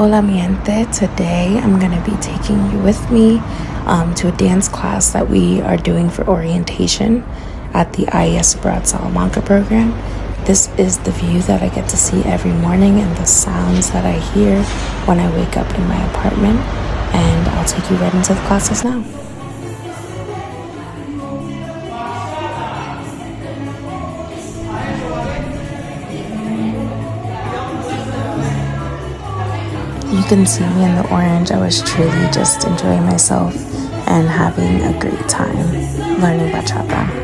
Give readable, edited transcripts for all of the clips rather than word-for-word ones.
Hola mi gente, today I'm going to be taking you with me to a dance class that we are doing for orientation at the IES Abroad Salamanca program. This is the view that I get to see every morning and the sounds that I hear when I wake up in my apartment, and I'll take you right into the classes now. You can see me in the orange. I was truly just enjoying myself and having a great time learning bachata.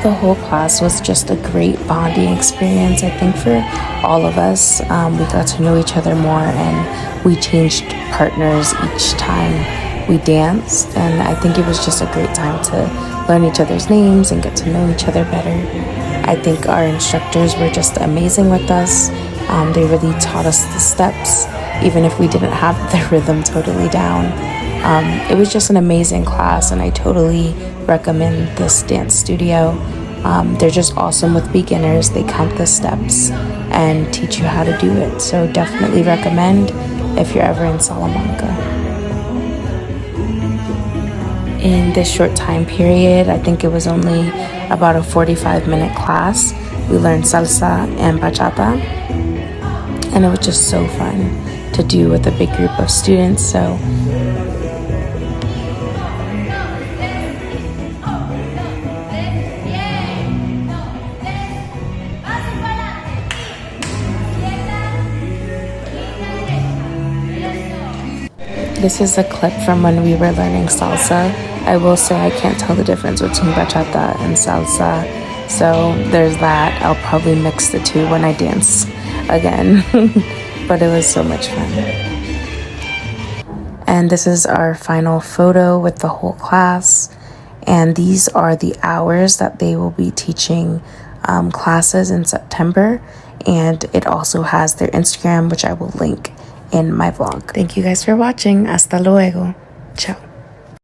The whole class was just a great bonding experience. I think for all of us, we got to know each other more, and we changed partners each time we danced, and I think it was just a great time to learn each other's names and get to know each other better. I think our instructors were just amazing with us. They really taught us the steps, even if we didn't have the rhythm totally down. It was just an amazing class, and I totally recommend this dance studio. They're just awesome with beginners. They count the steps and teach you how to do it. So definitely recommend if you're ever in Salamanca. In this short time period, I think it was only about a 45-minute class. We learned salsa and bachata, and it was just so fun to do with a big group of students. So this is a clip from when we were learning salsa. I will say I can't tell the difference between bachata and salsa, so there's that. I'll probably mix the two when I dance again, but it was so much fun. And this is our final photo with the whole class, and these are the hours that they will be teaching classes in September, and it also has their Instagram, which I will link in my vlog. Thank you guys for watching. Hasta luego. Ciao.